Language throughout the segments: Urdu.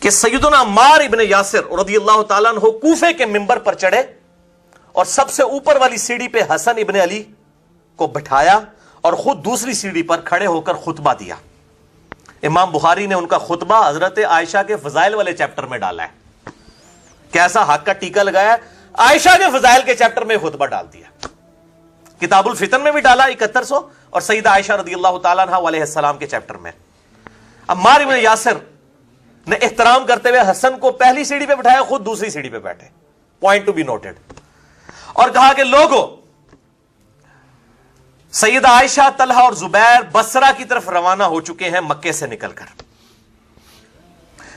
کہ سیدنا عمار ابن یاسر رضی اللہ تعالیٰ عنہ کوفے کے منبر پر چڑھے اور سب سے اوپر والی سیڑھی پہ حسن ابن علی کو بٹھایا اور خود دوسری سیڑھی پر کھڑے ہو کر خطبہ دیا. امام بخاری نے ان کا خطبہ حضرت عائشہ کے فضائل والے چیپٹر میں ڈالا ہے. کیسا حق کا ٹیکا لگایا, عائشہ کے فضائل کے چیپٹر میں خطبہ ڈال دیا. کتاب الفتن میں بھی ڈالا 7100 اور سیدہ عائشہ رضی اللہ تعالیٰ عنہ علیہ السلام کے چیپٹر میں. عمار ابن یاسر نے احترام کرتے ہوئے حسن کو پہلی سیڑھی پہ بٹھایا, خود دوسری سیڑھی پہ بیٹھے. Point to be noted. اور کہا کہ لوگوں, سیدہ عائشہ, طلحہ اور زبیر بصرہ کی طرف روانہ ہو چکے ہیں مکے سے نکل کر.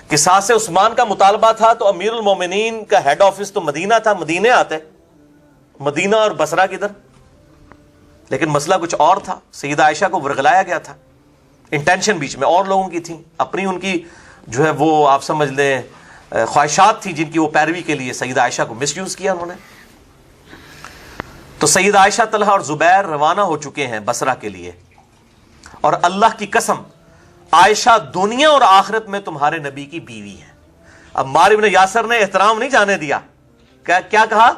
قصاص عثمان کا مطالبہ تھا تو امیر المومنین کا ہیڈ آفس تو مدینہ تھا, مدینے آتے, مدینہ اور بصرہ کی طرف. لیکن مسئلہ کچھ اور تھا. سیدہ عائشہ کو ورغلایا گیا تھا. انٹینشن بیچ میں اور لوگوں کی تھی, اپنی ان کی جو ہے وہ آپ سمجھ لیں خواہشات تھی جن کی وہ پیروی کے لیے سیدہ عائشہ کو مس یوز کیا انہوں نے. تو سیدہ عائشہ, طلحہ اور زبیر روانہ ہو چکے ہیں بصرہ کے لیے. اور اللہ کی قسم, عائشہ دنیا اور آخرت میں تمہارے نبی کی بیوی ہے. اب عمار ابن یاسر نے احترام نہیں جانے دیا. کیا کہا؟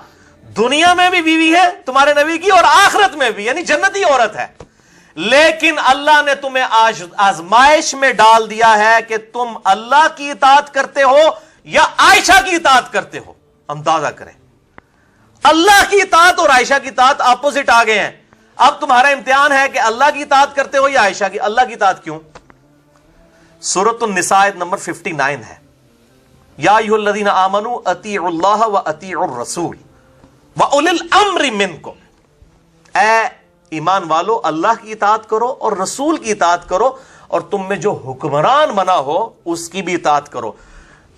دنیا میں بھی بیوی ہے تمہارے نبی کی اور آخرت میں بھی, یعنی جنتی عورت ہے. لیکن اللہ نے تمہیں آزمائش میں ڈال دیا ہے کہ تم اللہ کی اطاعت کرتے ہو یا عائشہ کی اطاعت کرتے ہو. اندازہ کریں, اللہ کی اطاعت اور عائشہ کی اطاعت اپوزٹ آ گئے ہیں. اب تمہارا امتحان ہے کہ اللہ کی اطاعت کرتے ہو یا عائشہ کی. اللہ کی اطاعت کیوں؟ سورۃ النساء آیت نمبر 59 ہے, یا ایھا الذین آمنوا اطیعوا اللہ واطیعوا الرسول واولی الامر منکم. اے ایمان والو, اللہ کی اطاعت کرو اور رسول کی اطاعت کرو, اور تم میں جو حکمران بنا ہو اس کی بھی اطاعت کرو.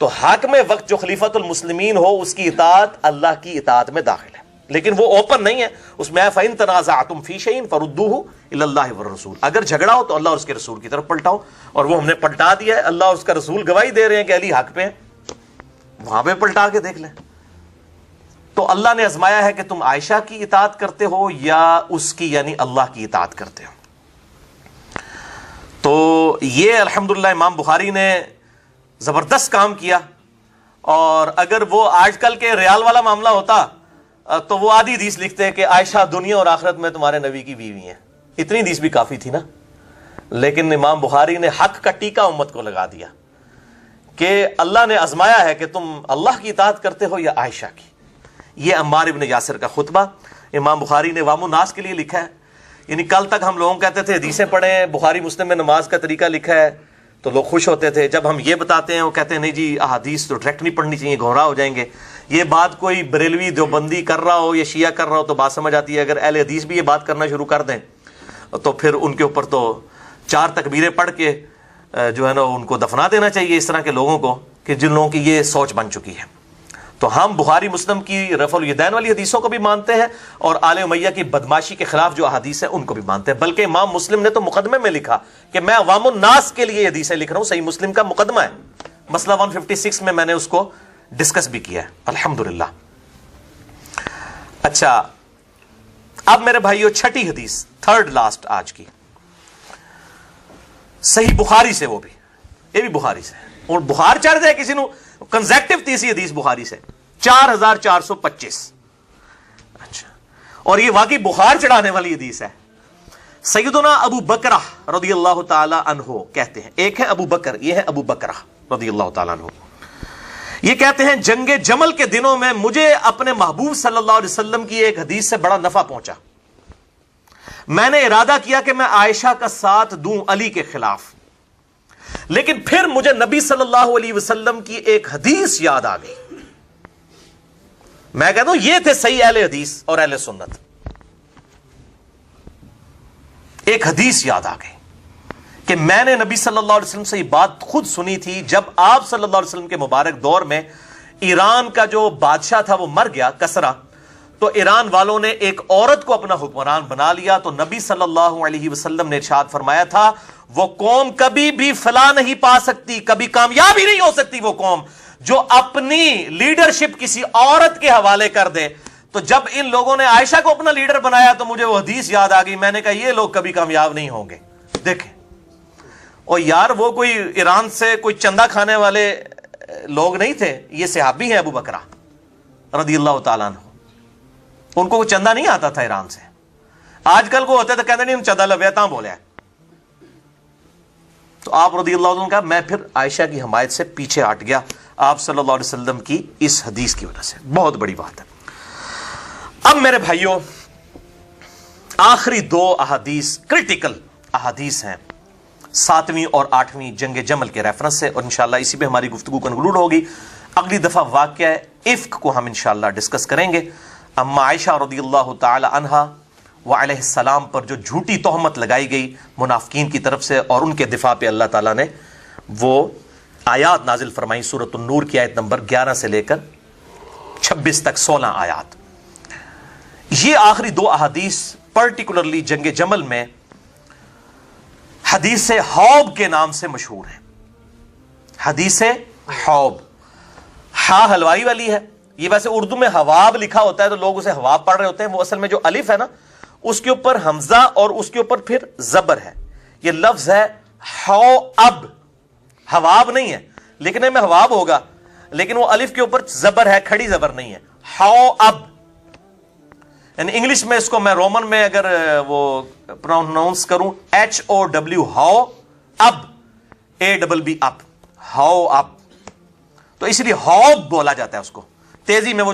تو حاکم وقت جو خلیفۃ المسلمین ہو اس کی اطاعت اللہ کی اطاعت میں داخل ہے, لیکن وہ اوپن نہیں ہے. اس میں فَإِن تَنَازَعْتُمْ فِي شَيْءٍ فَرُدُّوهُ إِلَى اللَّهِ وَالرَّسُولِ. اگر جھگڑا ہو تو اللہ اور اس کے رسول کی طرف پلٹاؤ, اور وہ ہم نے پلٹا دیا ہے. اللہ اور اس کا رسول گواہی دے رہے ہیں کہ علی حق پہ ہیں, وہاں پہ پلٹا کے دیکھ لیں. تو اللہ نے آزمایا ہے کہ تم عائشہ کی اطاعت کرتے ہو یا اس کی, یعنی اللہ کی اطاعت کرتے ہو. تو یہ الحمدللہ امام بخاری نے زبردست کام کیا. اور اگر وہ آج کل کے ریال والا معاملہ ہوتا تو وہ آدھی حدیث لکھتے کہ عائشہ دنیا اور آخرت میں تمہارے نبی کی بیوی ہیں. اتنی حدیث بھی کافی تھی نا. لیکن امام بخاری نے حق کا ٹیکا امت کو لگا دیا کہ اللہ نے آزمایا ہے کہ تم اللہ کی اطاعت کرتے ہو یا عائشہ کی. یہ عمار ابن یاسر کا خطبہ امام بخاری نے عوام الناس کے لیے لکھا ہے. یعنی کل تک ہم لوگوں کہتے تھے حدیثیں پڑھیں, بخاری مسلم میں نماز کا طریقہ لکھا ہے, تو لوگ خوش ہوتے تھے. جب ہم یہ بتاتے ہیں وہ کہتے ہیں نہیں جی احادیث تو ڈائریکٹ نہیں پڑھنی چاہیے, گمراہ ہو جائیں گے. یہ بات کوئی بریلوی دیوبندی کر رہا ہو یا شیعہ کر رہا ہو تو بات سمجھ آتی ہے. اگر اہل حدیث بھی یہ بات کرنا شروع کر دیں تو پھر ان کے اوپر تو 4 تکبیریں پڑھ کے جو ہے نا ان کو دفنا دینا چاہیے, اس طرح کے لوگوں کو کہ جن لوگوں کی یہ سوچ بن چکی ہے. تو ہم بخاری مسلم کی رفع الیدین والی حدیثوں کو بھی مانتے ہیں اور آل امیہ کی بدماشی کے خلاف جو احادیث ہیں ان کو بھی مانتے ہیں. بلکہ امام مسلم نے تو مقدمے میں لکھا کہ میں عوام الناس کے لیے حدیثیں لکھ رہا ہوں. صحیح مسلم کا مقدمہ ہے, مسئلہ 156 میں نے اس کو ڈسکس بھی کیا ہے الحمدللہ. اچھا, اب میرے بھائیو چھٹی حدیث, تھرڈ لاسٹ آج کی, صحیح بخاری سے, وہ بھی یہ بھی بخاری سے. اور بخار چڑھ جائے کسی نو کنزیکٹو تیسری حدیث بخاری سے 4425. اچھا, اور یہ واقعی بخار چڑھانے والی حدیث ہے. سیدنا ابو بکرہ رضی اللہ تعالی عنہ کہتے ہیں, ایک ہے ابو بکر, یہ ہے ابو بکرہ رضی اللہ تعالی عنہ. یہ کہتے ہیں جنگ جمل کے دنوں میں مجھے اپنے محبوب صلی اللہ علیہ وسلم کی ایک حدیث سے بڑا نفع پہنچا. میں نے ارادہ کیا کہ میں عائشہ کا ساتھ دوں علی کے خلاف, لیکن پھر مجھے نبی صلی اللہ علیہ وسلم کی ایک حدیث یاد آ گئی. میں کہتا ہوں یہ تھے صحیح اہل حدیث اور اہل سنت. ایک حدیث یاد آ گئی کہ میں نے نبی صلی اللہ علیہ وسلم سے یہ بات خود سنی تھی جب آپ صلی اللہ علیہ وسلم کے مبارک دور میں ایران کا جو بادشاہ تھا وہ مر گیا, کسرا. تو ایران والوں نے ایک عورت کو اپنا حکمران بنا لیا. تو نبی صلی اللہ علیہ وسلم نے ارشاد فرمایا تھا وہ قوم کبھی بھی فلاح نہیں پا سکتی, کبھی کامیاب ہی نہیں ہو سکتی وہ قوم جو اپنی لیڈرشپ کسی عورت کے حوالے کر دے. تو جب ان لوگوں نے عائشہ کو اپنا لیڈر بنایا تو مجھے وہ حدیث یاد آ گئی. میں نے کہا یہ لوگ کبھی کامیاب نہیں ہوں گے. دیکھیں, اور یار وہ کوئی ایران سے کوئی چندہ کھانے والے لوگ نہیں تھے, یہ صحابی ہیں ابو بکرہ رضی اللہ تعالیٰ عنہ. ان کو چندہ نہیں آتا تھا ایران سے. آج کل کو ہوتا ہے تو کہتے نہیں چندہ لبیتا بولے. تو آپ رضی اللہ عنہ کا میں پھر عائشہ کی حمایت سے پیچھے ہٹ گیا آپ صلی اللہ علیہ وسلم کی اس حدیث کی وجہ سے. بہت بڑی بات ہے. اب میرے بھائیوں, آخری 2 احادیث کرٹیکل احادیث ہیں 7ویں اور 8ویں جنگ جمل کے ریفرنس سے, اور انشاءاللہ اسی پہ ہماری گفتگو کنکلوڈ ہوگی. اگلی دفعہ واقعہ افک کو ہم انشاءاللہ ڈسکس کریں گے. اما عائشہ رضی اللہ تعالی عنہا وعلیہ السلام پر جو جھوٹی تہمت لگائی گئی منافقین کی طرف سے, اور ان کے دفاع پہ اللہ تعالیٰ نے وہ آیات نازل فرمائی سورۃ النور کی آیت نمبر 11 سے لے کر 26 تک 16 آیات. یہ آخری 2 احادیث پرٹیکولرلی جنگ جمل میں حدیث حوب کے نام سے مشہور ہیں. حدیث حوب, ہا حلوائی والی ہے. یہ ویسے اردو میں حواب لکھا ہوتا ہے تو لوگ اسے حواب پڑھ رہے ہوتے ہیں. وہ اصل میں جو الف ہے نا, اس کے اوپر حمزہ اور اس کے اوپر پھر زبر ہے. یہ لفظ ہے حواب, حواب نہیں ہے لیکن میں حواب ہوگا, لیکن وہ الف کے اوپر زبر ہے, کھڑی زبر نہیں ہے. حواب یعنی انگلش میں اس کو میں رومن میں اگر وہ پروناؤنس کروں HOW ہاؤ اب ABB اب ہاؤ اب, تو اس لیے حوب بولا جاتا ہے اس کو. تیزی میں وہ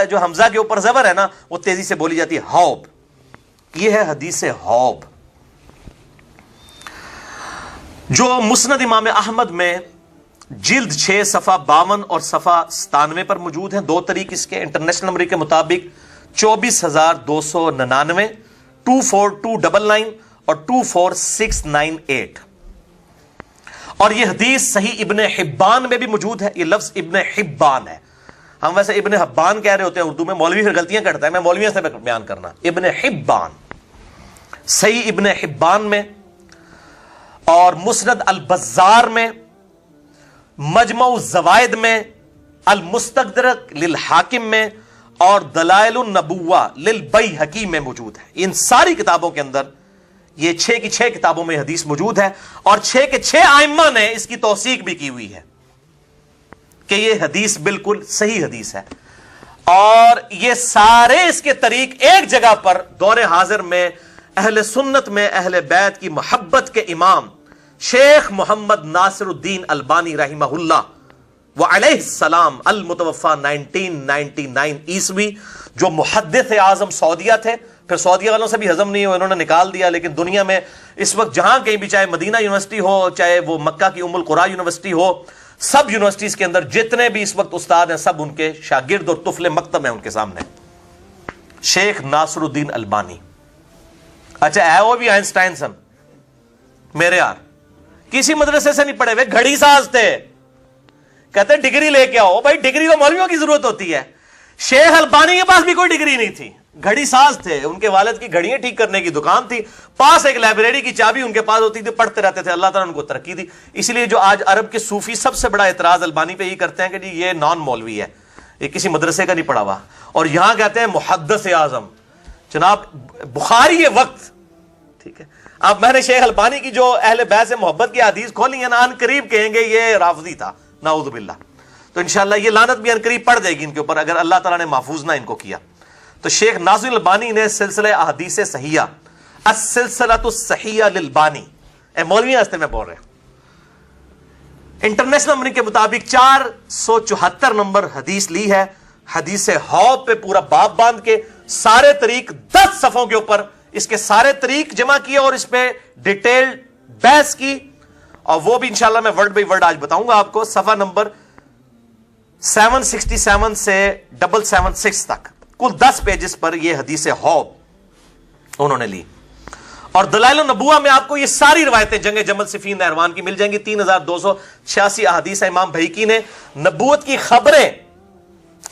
جو حمزہ کے اوپر زبر ہے نا وہ تیزی سے بولی جاتی ہے حوب. یہ ہے حدیث حوب جو مسند امام احمد میں جلد 6 صفحہ 52 اور صفحہ 97 پر موجود ہیں. 2 طریق اس کے انٹرنیشنل نمبر کے مطابق 24,299 24299 اور 24698. اور یہ حدیث صحیح ابن حبان میں بھی موجود ہے. یہ لفظ ابن حبان ہے. ہم ویسے ابن حبان کہہ رہے ہوتے ہیں اردو میں, مولوی پھر غلطیاں کرتا ہے, میں مولویوں سے بیان کرنا. ابن حبان صحیح ابن حبان میں, اور مسند البزار میں, مجمع الزوائد میں, المستدرک للحاکم میں, اور دلائل النبوہ للبیہقی میں موجود ہے. ان ساری کتابوں کے اندر یہ 6 کی 6 کتابوں میں حدیث موجود ہے, اور 6 کے 6 ائمہ نے اس کی توثیق بھی کی ہوئی ہے کہ یہ حدیث بالکل صحیح حدیث ہے. اور یہ سارے اس کے طریق ایک جگہ پر دور حاضر میں اہل سنت میں اہل بیت کی محبت کے امام شیخ محمد ناصر الدین البانی رحمہ اللہ وعلیہ السلام المتوفى 1999 عیسوی, جو محدث اعظم سعودیہ تھے. پھر سعودیہ والوں سے بھی ہضم نہیں ہو, انہوں نے نکال دیا. لیکن دنیا میں اس وقت جہاں کہیں بھی, چاہے مدینہ یونیورسٹی ہو, چاہے وہ مکہ کی ام القری یونیورسٹی ہو, سب یونیورسٹیز کے اندر جتنے بھی اس وقت استاد ہیں سب ان کے شاگرد اور طفل مکتب ہیں ان کے سامنے. شیخ ناصر الدین البانی. اچھا ہے وہ بھی آئنسٹائن سن میرے یار, کسی مدرسے سے نہیں پڑھے ہوئے, گھڑی ساز تھے. کہتے ڈگری لے کے آؤ. بھائی ڈگری تو مولویوں کی ضرورت ہوتی ہے. شیخ البانی کے پاس بھی کوئی ڈگری نہیں تھی, گھڑی ساز تھے. ان کے والد کی گھڑیاں ٹھیک کرنے کی دکان تھی, پاس ایک لائبریری کی چابی ان کے پاس ہوتی تھی, پڑھتے رہتے تھے. اللہ تعالیٰ نے ان کو ترقی دی. اس لیے جو آج عرب کے صوفی سب سے بڑا اعتراض البانی پہ یہ کرتے ہیں کہ جی یہ نان مولوی ہے, یہ کسی مدرسے کا نہیں پڑھا ہوا. اور یہاں کہتے ہیں محدث اعظم. جناب بخاری وقت, ٹھیک ہے. اب میں نے شیخ البانی کی جو اہل بیت سے محبت کی حدیث کھولی ہے نا, ان قریب کہیں گے یہ رافضی تھا, نعوذ باللہ. تو انشاءاللہ یہ لعنت بھی ان قریب پڑ جائے گی ان کے اوپر اگر اللہ تعالیٰ نے محفوظ نہ ان کو کیا. تو شیخ ناصر البانی نے سلسلہ احادیث صحیحہ السلسلۃ الصحیحہ للبانی, مولوی ہستے میں بول رہے ہیں, انٹرنیشنل نمبر کے مطابق 474 نمبر حدیث لی ہے. حدیث حوب پہ پورا باب باندھ کے سارے طریق 10 صفحوں کے اوپر اس کے سارے طریق جمع کیے اور اس پہ ڈیٹیل بحث کی, اور وہ بھی انشاءاللہ میں ورڈ بائی ورڈ آج بتاؤں گا آپ کو. صفحہ نمبر 767 سے 776 تک کل 10 پیجز پر یہ حدیث حوب انہوں نے لی. اور دلائل النبوہ میں آپ کو یہ ساری روایتیں جنگ جمل صفین نہروان کی مل جائیں گی. 3286 احادیث امام بھیقی نے نبوت کی خبریں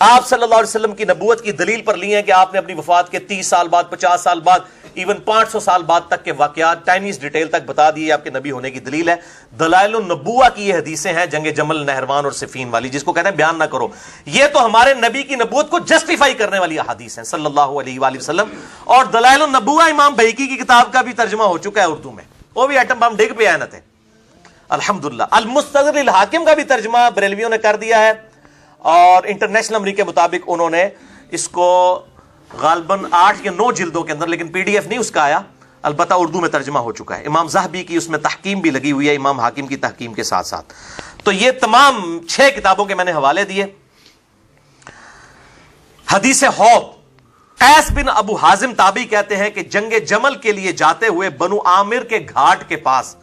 آپ صلی اللہ علیہ وسلم کی نبوت کی دلیل پر لی ہیں کہ آپ نے اپنی وفات کے 30 سال بعد, 50 سال بعد, ایون 500 سال بعد تک کے واقعات ٹائنیز ڈیٹیل تک بتا دیے. آپ کے نبی ہونے کی دلیل ہے. دلائل النبوہ کی یہ حدیثیں ہیں جنگ جمل نہروان اور صفین والی, جس کو کہتے ہیں بیان نہ کرو. یہ تو ہمارے نبی کی نبوت کو جسٹیفائی کرنے والی احادیث ہیں صلی اللہ علیہ وآلہ وسلم. اور دلائل النبوہ امام بھیقی کی کتاب کا بھی ترجمہ ہو چکا ہے اردو میں, وہ بھی ایٹم بم ڈگ پہ آئے نہ تھے. الحمدللہ. المستدرک للحاکم کا بھی ترجمہ بریلویوں نے کر دیا ہے, اور انٹرنیشنل نمبر کے مطابق انہوں نے اس کو غالباً 8 یا 9 جلدوں کے اندر, لیکن پی ڈی ایف نہیں اس کا آیا, البتہ اردو میں ترجمہ ہو چکا ہے. امام ذہبی کی اس میں تحکیم بھی لگی ہوئی ہے, امام حاکم کی تحکیم کے ساتھ ساتھ. تو یہ تمام 6 کتابوں کے میں نے حوالے دیے. حدیث حوض, قیس بن ابو حازم تابعی کہتے ہیں کہ جنگ جمل کے لیے جاتے ہوئے بنو عامر کے گھاٹ کے پاس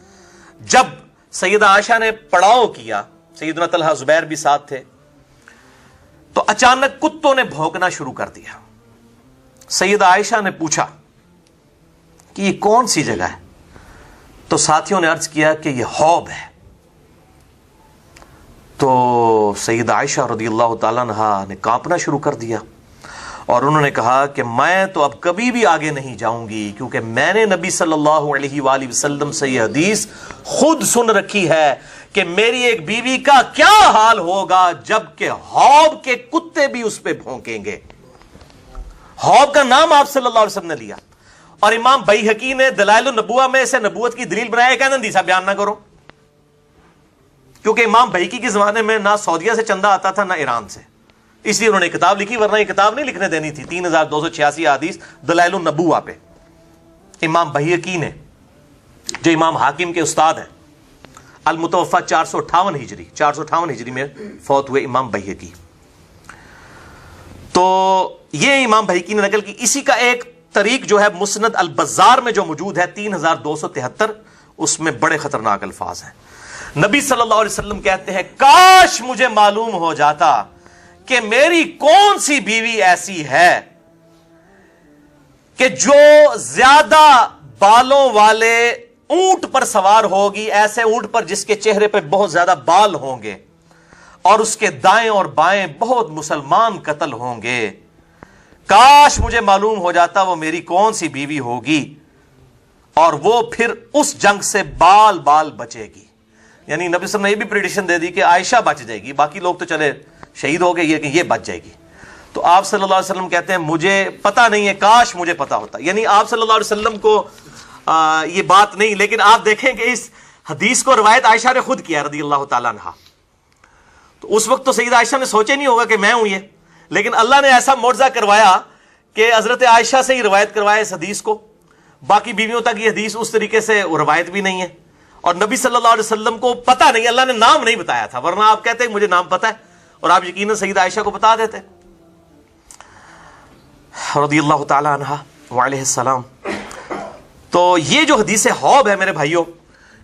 جب سیدہ عائشہ نے پڑاؤ کیا, سیدنا طلحہ زبیر بھی ساتھ تھے, تو اچانک کتوں نے بھونکنا شروع کر دیا. سیدہ عائشہ نے پوچھا کہ یہ کون سی جگہ ہے؟ تو ساتھیوں نے عرض کیا کہ یہ حوض ہے. تو سیدہ عائشہ رضی اللہ تعالیٰ عنہا نے کانپنا شروع کر دیا, اور انہوں نے کہا کہ میں تو اب کبھی بھی آگے نہیں جاؤں گی, کیونکہ میں نے نبی صلی اللہ علیہ وآلہ وسلم سے یہ حدیث خود سن رکھی ہے کہ میری ایک بیوی کا کیا حال ہوگا جب کہ حوض کے کتے بھی اس پہ بھونکیں گے. حوض کا نام آپ صلی اللہ علیہ وسلم نے لیا, اور امام بیہقی نے دلائل النبوہ میں اسے نبوت کی دلیل بنایا. کہ حدیث بیان نہ کرو, کیونکہ امام بیہقی کے زمانے میں نہ سعودیہ سے چندہ آتا تھا نہ ایران سے, اس لیے انہوں نے کتاب لکھی, ورنہ یہ کتاب نہیں لکھنے دینی تھی. 3286 حدیث دلائل النبوہ پہ امام بیہقی نے, جو امام حاکم کے استاد ہیں, المتوفی 458 ہجری میں فوت ہوئے امام بیہقی. تو یہ امام بیہقی نے نقل کی. اسی کا ایک طریق جو ہے مسند البزار میں جو موجود ہے 3273, اس میں بڑے خطرناک الفاظ ہیں. نبی صلی اللہ علیہ وسلم کہتے ہیں کاش مجھے معلوم ہو جاتا کہ میری کون سی بیوی ایسی ہے کہ جو زیادہ بالوں والے اونٹ پر سوار ہوگی, ایسے اونٹ پر جس کے چہرے پہ بہت زیادہ بال ہوں گے, اور اس کے دائیں اور بائیں بہت مسلمان قتل ہوں گے. کاش مجھے معلوم ہو جاتا وہ میری کون سی بیوی ہوگی, اور وہ پھر اس جنگ سے بال بال بچے گی. یعنی نبی صلی اللہ علیہ وسلم نے یہ بھی پریڈکشن دے دی کہ عائشہ بچ جائے گی, باقی لوگ تو چلے شہید ہو گئے, یہ بچ جائے گی. تو آپ صلی اللہ علیہ وسلم کہتے ہیں مجھے پتا نہیں ہے, کاش مجھے پتا ہوتا. یعنی آپ صلی اللہ علیہ وسلم کو یہ بات نہیں, لیکن آپ دیکھیں کہ اس حدیث کو روایت عائشہ نے خود کیا رضی اللہ تعالیٰ عنہا. تو اس وقت تو سیدہ عائشہ نے سوچے نہیں ہوگا کہ میں ہوں یہ, لیکن اللہ نے ایسا معجزہ کروایا کہ حضرت عائشہ سے ہی روایت کروایا اس حدیث کو. باقی بیویوں تک یہ حدیث اس طریقے سے روایت بھی نہیں ہے, اور نبی صلی اللہ علیہ وسلم کو پتا نہیں, اللہ نے نام نہیں بتایا تھا, ورنہ آپ کہتے ہیں مجھے نام پتا ہے, اور آپ یقیناً سیدہ عائشہ کو بتا دیتے رضی اللہ تعالی عنہا وعلیہ السلام. تو یہ جو حدیث حوض ہے میرے بھائیوں,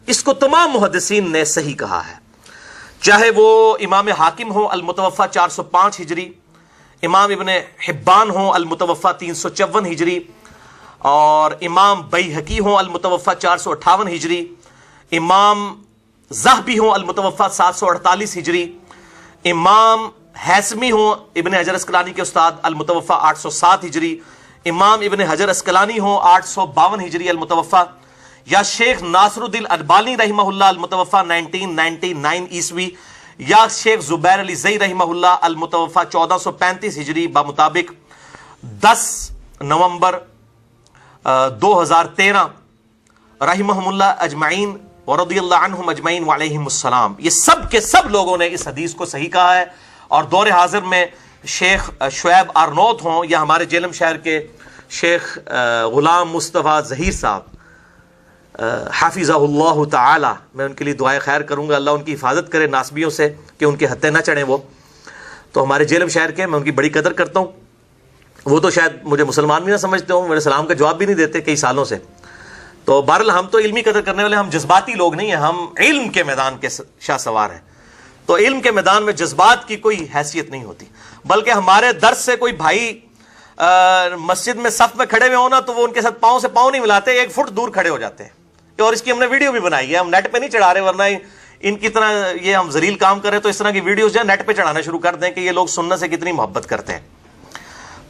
اس کو تمام محدثین نے صحیح کہا ہے, چاہے وہ امام حاکم ہو المتوفی 405 ہجری, امام ابن حبان ہو المتوفی 354 ہجری, اور امام بیہقی ہو المتوفی 458 ہجری, امام ذہبی ہو المتوفی 748 ہجری, امام حیثمی ہو ابن حجر اسقلانی کے استاد المتوفی 807 ہجری, امام ابن حجر اسقلانی ہو 852 ہجری المتوفی, یا شیخ ناصر الدین البانی رحمہ اللہ المتوفی 1999 عیسوی, یا شیخ زبیر علی زئی رحمہ اللہ المتوفی 1435 ہجری بمطابق 10 نومبر 2013 رحمہم اللہ اجمعین ورضی اللہ عنہم اجمعین وعلیہم السلام. یہ سب کے سب لوگوں نے اس حدیث کو صحیح کہا ہے, اور دور حاضر میں شیخ شعیب آرنوت ہوں, یا ہمارے جیلم شہر کے شیخ غلام مصطفیٰ ظہیر صاحب حافظہ اللہ تعالی, میں ان کے لیے دعائے خیر کروں گا, اللہ ان کی حفاظت کرے ناسبیوں سے کہ ان کے ہتھے نہ چڑھیں. وہ تو ہمارے جیلم شہر کے, میں ان کی بڑی قدر کرتا ہوں. وہ تو شاید مجھے مسلمان بھی نہ سمجھتے ہوں, میرے سلام کا جواب بھی نہیں دیتے کئی سالوں سے. تو بہرحال ہم تو علمی قدر کرنے والے, ہم جذباتی لوگ نہیں ہیں, ہم علم کے میدان کے شاہ سوار ہیں. تو علم کے میدان میں جذبات کی کوئی حیثیت نہیں ہوتی, بلکہ ہمارے درس سے کوئی بھائی مسجد میں صف میں کھڑے ہوئے ہونا تو وہ ان کے ساتھ پاؤں سے پاؤں نہیں ملاتے, 1 فٹ دور کھڑے ہو جاتے ہیں. اور اس کی ہم نے ویڈیو بھی بنائی ہے, ہم نیٹ پہ نہیں چڑھا رہے, ورنہ ان کی طرح یہ ہم ذلیل کام کریں تو اس طرح کی ویڈیوز جو ہے نیٹ پہ چڑھانا شروع کر دیں کہ یہ لوگ سننے سے کتنی محبت کرتے ہیں.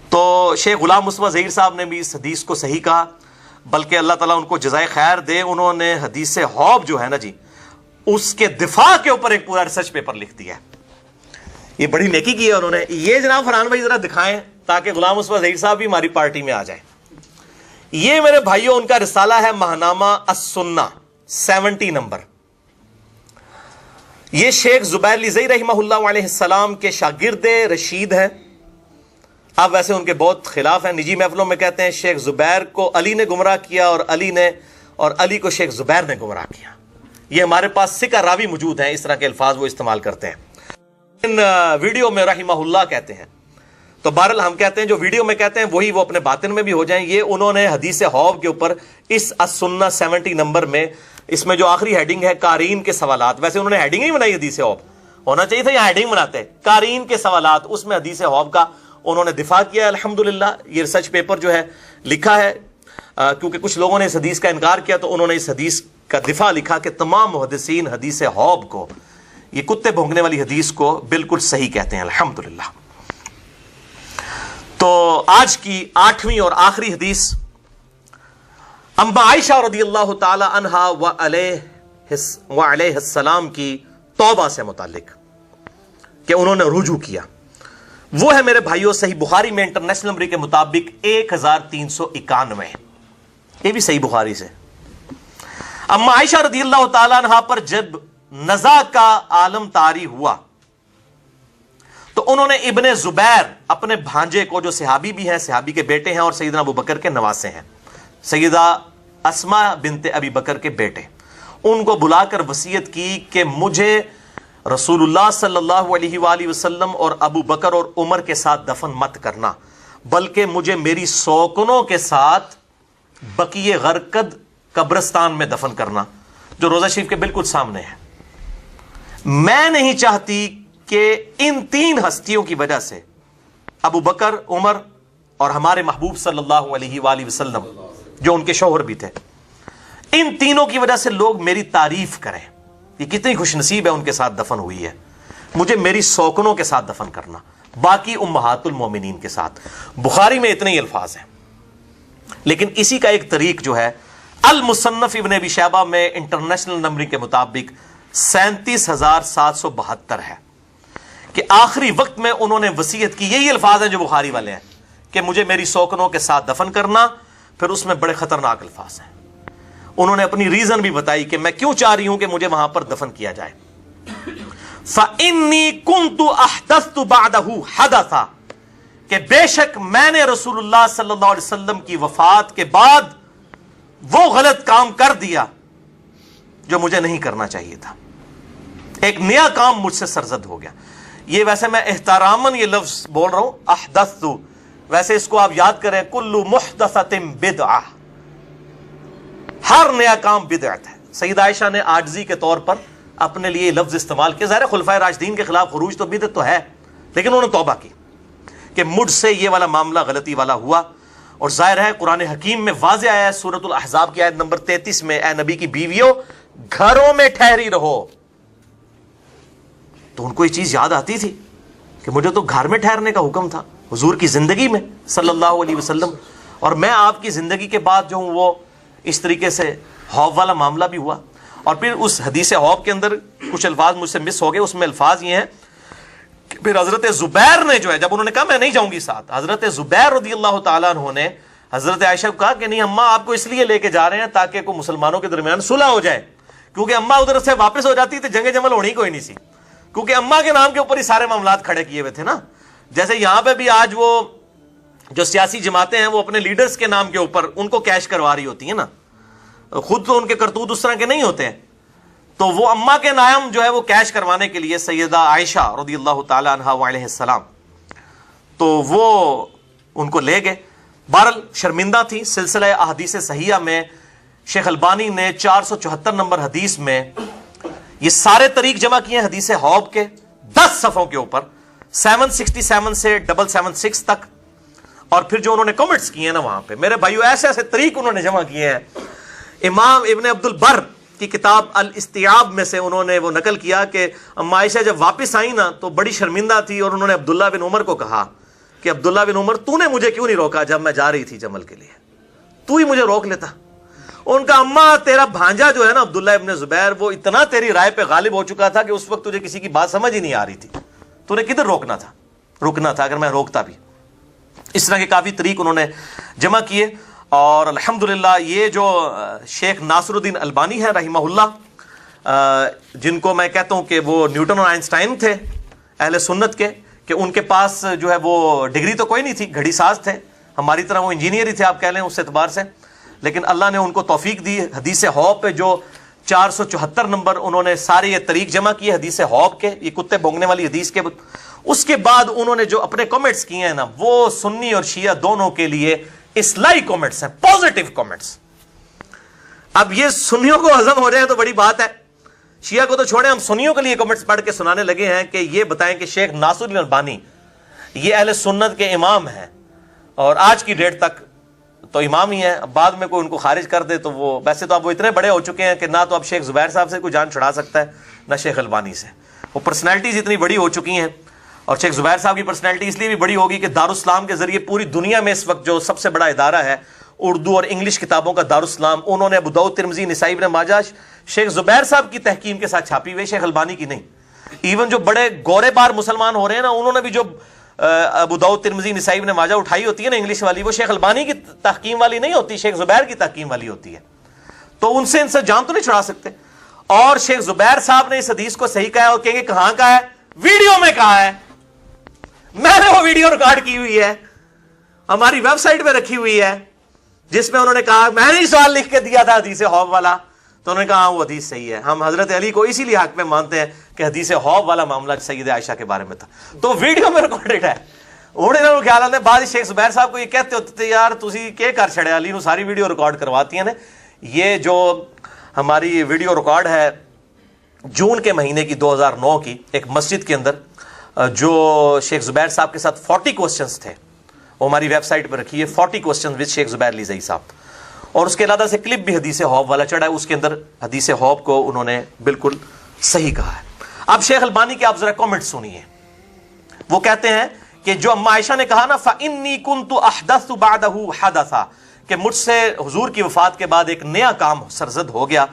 تو شیخ غلام مصطفیٰ ظہیر صاحب نے بھی اس حدیث کو صحیح کہا, بلکہ اللہ تعالیٰ ان کو جزائے خیر دے, انہوں نے حدیث حوض جو ہے نا جی, اس کے دفاع کے اوپر ایک پورا ریسرچ پیپر لکھ دیا. یہ بڑی نیکی کی ہے انہوں نے. یہ جناب فرحان بھائی ذرا دکھائیں تاکہ غلام مصطفیٰ ظہیر صاحب بھی ہماری پارٹی میں آ جائیں. یہ میرے بھائیوں ان کا رسالہ ہے ماہنامہ السنہ 70 نمبر. یہ شیخ زبیر لیزئی رحمہ اللہ علیہ السلام کے شاگرد رشید ہیں. اب ویسے ان کے بہت خلاف ہیں. نجی محفلوں میں کہتے ہیں شیخ زبیر کو علی نے گمراہ کیا اور علی کو شیخ زبیر نے گمراہ کیا. یہ ہمارے پاس سکہ راوی موجود ہیں, اس طرح کے الفاظ وہ استعمال کرتے ہیں. ان ویڈیو میں رحمہ اللہ کہتے ہیں. تو بہرحال ہم کہتے ہیں جو ویڈیو میں کہتے ہیں وہی وہ اپنے باطن میں بھی ہو جائیں. یہ انہوں نے حدیث حوض کے اوپر اس السنہ 70 نمبر میں اس میں جو آخری ہیڈنگ ہے قارئین کے سوالات, ویسے انہوں نے ہیڈنگ نہیں بنائی حدیث حوض, ہونا چاہیے تھا یہاں ہیڈنگ بناتے ہیں قارئین کے سوالات, اس میں حدیث حوض کا انہوں نے دفاع کیا. الحمدللہ یہ ریسرچ پیپر جو ہے لکھا ہے, کیونکہ کچھ لوگوں نے اس حدیث کا انکار کیا تو انہوں نے اس حدیث کا دفاع لکھا کہ تمام محدثین حدیث حوض کو, یہ کتے بھونکنے والی حدیث کو بالکل صحیح کہتے ہیں الحمدللہ. تو آج کی 8ویں اور آخری حدیث اما عائشہ رضی اللہ تعالی عنہا وعلیہ السلام کی توبہ سے متعلق کہ انہوں نے رجوع کیا. وہ ہے میرے بھائیوں صحیح بخاری میں انٹرنیشنل نمبر کے مطابق 1391, یہ بھی صحیح بخاری سے. اما عائشہ رضی اللہ تعالی عنہا پر جب نزا کا عالم طاری ہوا تو انہوں نے ابن زبیر اپنے بھانجے کو, جو صحابی بھی ہیں, صحابی کے بیٹے ہیں اور سیدنا ابو بکر کے نواسے ہیں, سیدہ اسما بنت ابی بکر کے بیٹے, ان کو بلا کر وصیت کی کہ مجھے رسول اللہ صلی اللہ علیہ وآلہ وسلم اور ابو بکر اور عمر کے ساتھ دفن مت کرنا, بلکہ مجھے میری سوکنوں کے ساتھ بقیع غرقد قبرستان میں دفن کرنا, جو روضہ شریف کے بالکل سامنے ہے. میں نہیں چاہتی کہ ان 3 ہستیوں کی وجہ سے ابو بکر, عمر اور ہمارے محبوب صلی اللہ علیہ وآلہ وسلم جو ان کے شوہر بھی تھے, ان تینوں کی وجہ سے لوگ میری تعریف کریں. یہ کتنی خوش نصیب ہے ان کے ساتھ دفن ہوئی ہے. مجھے میری سوکنوں کے ساتھ دفن کرنا, باقی امہات المومنین کے ساتھ. بخاری میں اتنے ہی الفاظ ہیں, لیکن اسی کا ایک طریق جو ہے المصنف ابن ابی شیبہ میں انٹرنیشنل نمبر کے مطابق 37,772 ہے کہ آخری وقت میں انہوں نے وصیت کی. یہی الفاظ ہیں جو بخاری والے ہیں کہ مجھے میری سوکنوں کے ساتھ دفن کرنا. پھر اس میں بڑے خطرناک الفاظ ہیں. انہوں نے اپنی ریزن بھی بتائی کہ میں کیوں چاہ رہی ہوں کہ مجھے وہاں پر دفن کیا جائے. فَإِنِّي كُنْتُ أَحْدَثْتُ بَعْدَهُ حَدَثًا, کہ بے شک میں نے رسول اللہ صلی اللہ علیہ وسلم کی وفات کے بعد وہ غلط کام کر دیا جو مجھے نہیں کرنا چاہیے تھا. ایک نیا کام مجھ سے سرزد ہو گیا. یہ ویسے میں احتراماً یہ لفظ بول رہا ہوں احدثت, ویسے اس کو آپ یاد کریں کل محدثۃ بدعہ, ہر نیا کام بدعت ہے. سیدہ عائشہ نے عاجزی کے طور پر اپنے لیے لفظ استعمال کیا. ظاہر خلفائے راشدین کے خلاف خروج تو بدعت تو ہے, لیکن انہوں نے توبہ کی کہ مجھ سے یہ والا معاملہ غلطی والا ہوا. اور ظاہر ہے قرآن حکیم میں واضح آیا ہے سورۃ الاحزاب کی آیت نمبر 33 میں, اے نبی کی بیویوں گھروں میں ٹھہری رہو. تو ان کو یہ چیز یاد آتی تھی کہ مجھے تو گھر میں ٹھہرنے کا حکم تھا حضور کی زندگی میں صلی اللہ علیہ وسلم, اور میں آپ کی زندگی کے بعد جو ہوں وہ اس طریقے سے حوض والا معاملہ بھی ہوا. اور پھر اس حدیث حوض کے اندر کچھ الفاظ مجھ سے مس ہو گئے. اس میں الفاظ یہ ہیں کہ پھر حضرت زبیر نے جو ہے, جب انہوں نے کہا میں نہیں جاؤں گی ساتھ, حضرت زبیر رضی اللہ تعالیٰ عنہ نے حضرت عائشہ کو کہا کہ نہیں اماں آپ کو اس لیے لے کے جا رہے ہیں تاکہ کوئی مسلمانوں کے درمیان صلح ہو جائے, کیونکہ اماں ادھر سے واپس ہو جاتی تو جنگ جمل ہونی کوئی نہیں سی, کیونکہ اماں کے نام کے اوپر ہی سارے معاملات کھڑے کیے ہوئے تھے نا. جیسے یہاں پہ بھی آج وہ جو سیاسی جماعتیں ہیں وہ اپنے لیڈرز کے نام کے اوپر ان کو کیش کروا رہی ہوتی ہیں نا, خود تو ان کے کرتوت اس طرح کے نہیں ہوتے ہیں. تو وہ اماں کے نام جو ہے وہ کیش کروانے کے لیے سیدہ عائشہ رضی اللہ تعالی عنہا وعلیہ السلام, تو وہ ان کو لے گئے. بہرحال شرمندہ تھی. سلسلہ احادیث صحیحہ میں شیخ البانی نے 474 نمبر حدیث میں یہ سارے طریق جمع کیے ہیں حدیث حوض کے 10 صفحوں کے اوپر, 767 سے 776 تک. اور پھر جو انہوں نے کمنٹس کیے ہیں نا وہاں پہ میرے بھائیو ایسے ایسے طریق انہوں نے جمع کیے ہیں. امام ابن عبد البر کی کتاب الاستیعاب میں سے انہوں نے وہ نقل کیا کہ اما عائشہ جب واپس آئی نا تو بڑی شرمندہ تھی, اور انہوں نے عبداللہ بن عمر کو کہا کہ عبداللہ بن عمر تو نے مجھے کیوں نہیں روکا جب میں جا رہی تھی جمل کے لیے, تو ہی مجھے روک لیتا. ان کا اماں تیرا بھانجا جو ہے نا عبداللہ ابن زبیر وہ اتنا تیری رائے پہ غالب ہو چکا تھا کہ اس وقت تجھے کسی کی بات سمجھ ہی نہیں آ رہی تھی, تو نے کدھر روکنا تھا اگر میں روکتا بھی. اس طرح کے کافی طریق انہوں نے جمع کیے. اور الحمدللہ یہ جو شیخ ناصر الدین البانی ہے رحمہ اللہ, جن کو میں کہتا ہوں کہ وہ نیوٹن اور آئنسٹائن تھے اہل سنت کے، کہ ان کے پاس جو ہے وہ ڈگری تو کوئی نہیں تھی، گھڑی ساز تھے، ہماری طرح وہ انجینئر ہی تھے آپ کہہ لیں اس اعتبار سے، لیکن اللہ نے ان کو توفیق دی حدیث حوض پہ جو 474 نمبر انہوں نے سارے یہ طریق جمع کیے حدیث حوض کے، یہ کتے بھونگنے والی حدیث کے، اس کے بعد انہوں نے جو اپنے کمنٹس کیے ہیں نا وہ سنی اور شیعہ دونوں کے لیے اصلاحی کمنٹس ہیں، پازیٹیو کمنٹس۔ اب یہ سنیوں کو ہضم ہو جائے تو بڑی بات ہے، شیعہ کو تو چھوڑیں، ہم سنیوں کے لیے کمنٹس پڑھ کے سنانے لگے ہیں کہ یہ بتائیں کہ شیخ ناصر الدین البانی یہ اہل سنت کے امام ہیں، اور آج کی ڈیٹ تک تو امام ہی ہیں، بعد میں کوئی ان کو خارج کر دے تو وہ، ویسے تو اب وہ اتنے بڑے ہو چکے ہیں کہ نہ تو اب شیخ زبیر صاحب سے کوئی جان چھڑا سکتا ہے نہ شیخ البانی سے، وہ پرسنالٹیز اتنی بڑی ہو چکی ہیں، اور شیخ زبیر صاحب کی پرسنالٹی اس لیے بھی بڑی ہوگی کہ دارالاسلام کے ذریعے پوری دنیا میں اس وقت جو سب سے بڑا ادارہ ہے اردو اور انگلش کتابوں کا دارالاسلام، انہوں نے ابو داؤد، ترمذی، نسائی، ابن ماجہ شیخ زبیر صاحب کی تحکیم کے ساتھ چھاپی ہوئی، شیخ البانی کی نہیں۔ ایون جو بڑے گورے بار مسلمان ہو رہے ہیں نا، انہوں نے بھی جو ابو داؤد، ترمذی، نسائی، ابن ماجہ اٹھائی ہوتی ہے نا انگلش والی، وہ شیخ البانی کی تحکیم والی نہیں ہوتی، شیخ زبیر کی تحکیم والی ہوتی ہے، تو ان سے جان تو نہیں چھڑا سکتے۔ اور شیخ زبیر صاحب نے اس حدیث کو صحیح کہا، اور کہیں گے کہاں کا ہے؟ ویڈیو میں کہا ہے، میں نے وہ ویڈیو ریکارڈ کی ہوئی ہے، ہماری ویب سائٹ پہ رکھی ہوئی ہے، جس میں انہوں نے کہا میں نے سوال لکھ کے دیا تھا حدیث حوض والا، تو انہوں نے کہا وہ حدیث صحیح ہے، ہم حضرت علی کو اسی لیے حق میں مانتے ہیں کہ حدیث حوض والا معاملہ سیدہ عائشہ کے بارے میں تھا، تو ویڈیو میں ریکارڈڈ ہے۔ انہوں نے خیال آتے بعد شیخ زبیر صاحب کو یہ کہتے ہوتے تھے یار تسی کیا کر چھڑے علی نو ساری ویڈیو ریکارڈ کرواتی ہیں۔ یہ جو ہماری ویڈیو ریکارڈ ہے جون کے مہینے کی 2009 کی، ایک مسجد کے اندر جو شیخ زبیر صاحب کے ساتھ 40 کوسچنز تھے، وہ ہماری ویب سائٹ پہ رکھی ہے، 40 کوسچنز وذ شیخ زبیر علی زئی صاحب، اور اس کے علاوہ سے کلپ بھی حدیث حوض والا چڑھا ہے، اس کے اندر حدیث حوض کو انہوں نے بالکل صحیح کہا ہے۔ اب شیخ البانی کے آپ ذرا کامنٹ سنیے، وہ کہتے ہیں کہ جو اما عائشہ نے کہا نا فَإِنِّي كُنْتُ أَحْدَثُ بَعْدَهُ حَدَثًا، کہ مجھ سے حضور کی وفات کے بعد ایک نیا کام سرزد ہو گیا،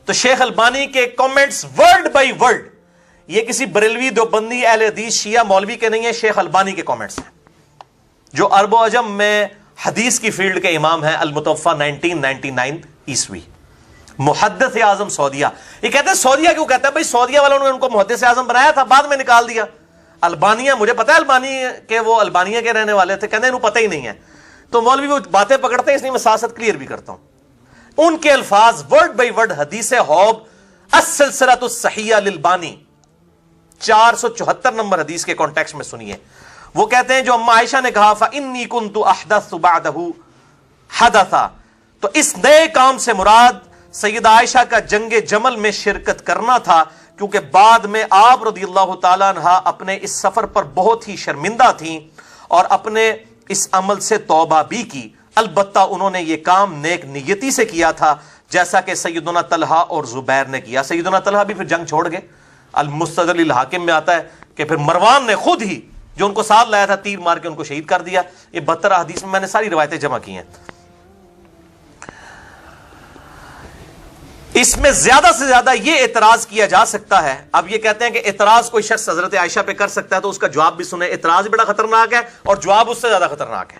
تو شیخ البانی کے کامنٹس ورڈ بائی ورڈ، یہ کسی بریلوی، دیوبندی، اہل حدیث، شیعہ، مولوی کے نہیں ہیں، شیخ البانی کے کامنٹس ہیں، جو عرب و عجم میں حدیث کی فیلڈ کے امام ہیں، المتوفہ 1999 عیسوی، محدث اعظم سعودیہ۔ یہ کہتے ہیں سعودیہ کیوں کہتا ہے؟ بھائی سعودیہ والوں نے ان کو محدث اعظم بنایا تھا، بعد میں نکال دیا۔ البانیہ، مجھے پتا ہے البانیہ کہ وہ البانیہ کے رہنے والے تھے، کہتے ہیں انہوں پتہ ہی نہیں ہے، تو مولوی وہ باتیں پکڑتے ہیں، اس لیے میں ساتھ کلیئر بھی کرتا ہوں۔ ان کے الفاظ ورڈ بائی ورڈ حدیث حوض السلسلۃ الصحیحہ للبانی 474 نمبر حدیث کے کانٹیکسٹ میں سنیے، وہ کہتے ہیں جو اما عائشہ نے کہا فَإِنِّي كُنْتُ أَحْدَثُ بَعْدَهُ حَدَثًا، تو اس نئے کام سے مراد سیدہ عائشہ کا جنگ جمل میں شرکت کرنا تھا، کیونکہ بعد میں آپ رضی اللہ تعالیٰ عنہ اپنے اس سفر پر بہت ہی شرمندہ تھیں اور اپنے اس عمل سے توبہ بھی کی، البتہ انہوں نے یہ کام نیک نیتی سے کیا تھا، جیسا کہ سیدنا طلحہ اور زبیر نے کیا۔ سیدنا طلحہ بھی پھر جنگ چھوڑ گئے، المستدرک الحاکم میں آتا ہے کہ پھر مروان نے خود ہی جو ان کو ساتھ لایا تھا تیر مار کے ان کو شہید کر دیا۔ یہ 72 حدیث میں نے ساری روایتیں جمع کی ہیں۔ اس میں زیادہ سے زیادہ یہ اعتراض کیا جا سکتا ہے، اب یہ کہتے ہیں کہ اعتراض کوئی شخص حضرت عائشہ پہ کر سکتا ہے تو اس کا جواب بھی سنیں، اعتراض بڑا خطرناک ہے اور جواب اس سے زیادہ خطرناک ہے۔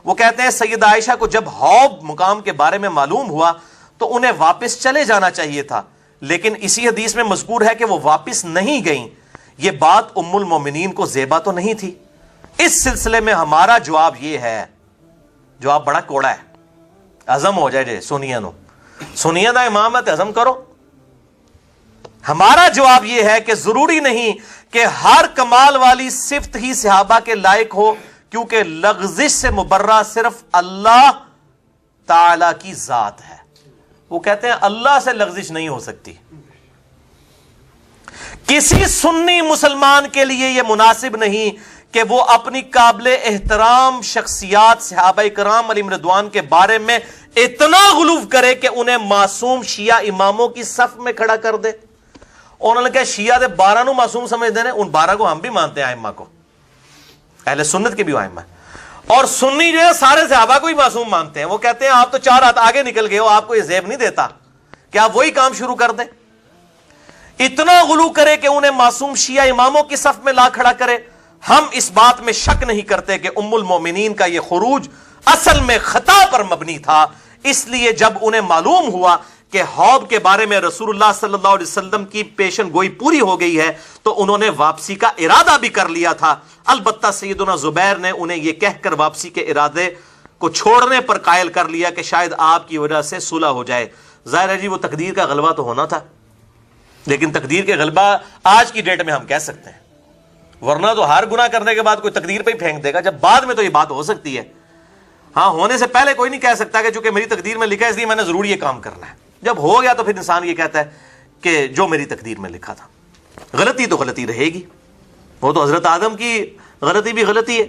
وہ کہتے ہیں سیدہ عائشہ کو جب حوض مقام کے بارے میں معلوم ہوا تو انہیں واپس چلے جانا چاہیے تھا، لیکن اسی حدیث میں مذکور ہے کہ وہ واپس نہیں گئیں۔ یہ بات ام المومنین کو زیبا تو نہیں تھی؟ اس سلسلے میں ہمارا جواب یہ ہے، جواب بڑا کوڑا ہے، ہضم ہو جائے جے سنیا نو، سنیا دا امامت ہضم کرو۔ ہمارا جواب یہ ہے کہ ضروری نہیں کہ ہر کمال والی صفت ہی صحابہ کے لائق ہو، کیونکہ لغزش سے مبرہ صرف اللہ تعالی کی ذات ہے۔ وہ کہتے ہیں اللہ سے لغزش نہیں ہو سکتی۔ کسی سنی مسلمان کے لیے یہ مناسب نہیں کہ وہ اپنی قابل احترام شخصیات صحابہ کرام علیہم رضوان کے بارے میں اتنا غلو کرے کہ انہیں معصوم شیعہ اماموں کی صف میں کھڑا کر دے۔ انہوں نے کہا شیعہ دے 12 نو معصوم سمجھتے ہیں، ان 12 کو ہم بھی مانتے ہیں، ائمہ کو، اہل سنت کے بھی ائمہ، اور سنی جو ہے سارے صحابہ کو ہی معصوم مانتے ہیں۔ وہ کہتے ہیں آپ تو 4 ہاتھ آگے نکل گئے ہو، آپ کو یہ زیب نہیں دیتا کہ آپ وہی کام شروع کر دیں؟ اتنا غلو کرے کہ انہیں معصوم شیعہ اماموں کی صف میں لا کھڑا کرے۔ ہم اس بات میں شک نہیں کرتے کہ ام المومنین کا یہ خروج اصل میں خطا پر مبنی تھا، اس لیے جب انہیں معلوم ہوا کہ حوض کے بارے میں رسول اللہ صلی اللہ علیہ وسلم کی پیشن گوئی پوری ہو گئی ہے تو انہوں نے واپسی کا ارادہ بھی کر لیا تھا. البتہ سیدنا زبیر نے انہیں یہ کہہ کر واپسی کے ارادے کو چھوڑنے پر قائل کر لیا کہ شاید آپ کی وجہ سے صلح ہو جائے. ظاہر ہے جی وہ تقدیر کا غلبہ تو ہونا تھا، لیکن تقدیر کے غلبہ آج کی ڈیٹ میں ہم کہہ سکتے ہیں، ورنہ تو ہر گناہ کرنے کے بعد کوئی تقدیر پہ ہی پھینک دے گا. جب بعد میں تو یہ بات ہو سکتی ہے، ہاں ہونے سے پہلے کوئی نہیں کہہ سکتا کہ چونکہ میری تقدیر میں لکھا ہے اس لیے میں نے ضرور یہ کام کرنا ہے. جب ہو گیا تو پھر انسان یہ کہتا ہے کہ جو میری تقدیر میں لکھا تھا. غلطی تو غلطی رہے گی، وہ تو حضرت آدم کی غلطی بھی غلطی ہے،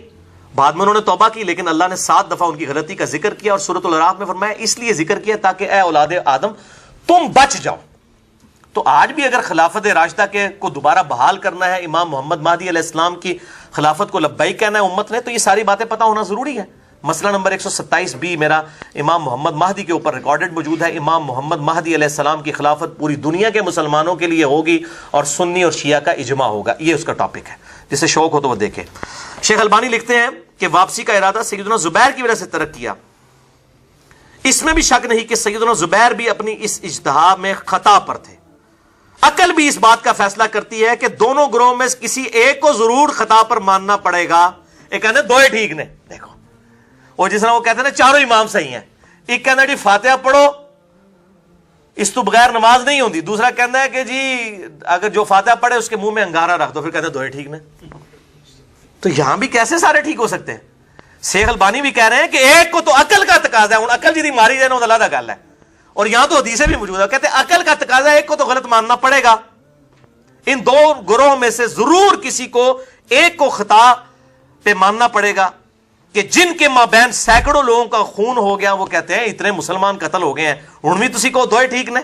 بعد میں انہوں نے توبہ کی، لیکن اللہ نے 7 دفعہ ان کی غلطی کا ذکر کیا اور سورۃ الاعراف میں فرمایا اس لیے ذکر کیا تاکہ اے اولاد آدم تم بچ جاؤ. تو آج بھی اگر خلافت راشدہ کو دوبارہ بحال کرنا ہے، امام محمد مہدی علیہ السلام کی خلافت کو لبیک کہنا ہے امت نے، تو یہ ساری باتیں پتہ ہونا ضروری ہے. مسئلہ نمبر 127 بھی میرا امام محمد مہدی کے اوپر ریکارڈڈ موجود ہے. امام محمد مہدی علیہ السلام کی خلافت پوری دنیا کے مسلمانوں کے لیے ہوگی اور سنی اور شیعہ کا اجماع ہوگا. یہ اس کا ٹاپک ہے، جسے شوق ہو تو وہ دیکھے. شیخ البانی لکھتے ہیں کہ واپسی کا ارادہ سیدنا زبیر کی وجہ سے ترک کیا. اس میں بھی شک نہیں کہ سیدنا زبیر بھی اپنی اس اجتہاد میں خطا پر تھے. عقل بھی اس بات کا فیصلہ کرتی ہے کہ دونوں گروہوں میں کسی ایک کو ضرور خطا پر ماننا پڑے گا. ایک کہتے ہیں دو ہی ٹھیک نے، دیکھو اور جس طرح وہ کہتے ہیں نا چاروں امام صحیح ہیں. ایک کہنا ہے جی فاتحہ پڑھو اس تو بغیر نماز نہیں ہوتی، دوسرا کہنا ہے کہ جی اگر جو فاتحہ پڑھے اس کے منہ میں انگارہ رکھ دو، پھر کہتے ہیں دو ہی ٹھیک نے. تو یہاں بھی کیسے سارے ٹھیک ہو سکتے ہیں؟ شیخ البانی بھی کہہ رہے ہیں کہ ایک کو تو عقل کا تقاضا ہے، عقل جی ماری جائے نا وہ اللہ گل ہے، اور یہاں تو حدیثیں بھی موجود ہے، کہتے ہیں عقل کا تقاضا ہے، ایک کو تو غلط ماننا پڑے گا. ان دو گروہوں میں سے ضرور کسی کو ایک کو خطا پہ ماننا پڑے گا کہ جن کے مابین سینکڑوں لوگوں کا خون ہو گیا. وہ کہتے ہیں اتنے مسلمان قتل ہو گئے ہیں، ہن بھی تسی کو دو ہی ٹھیک نے،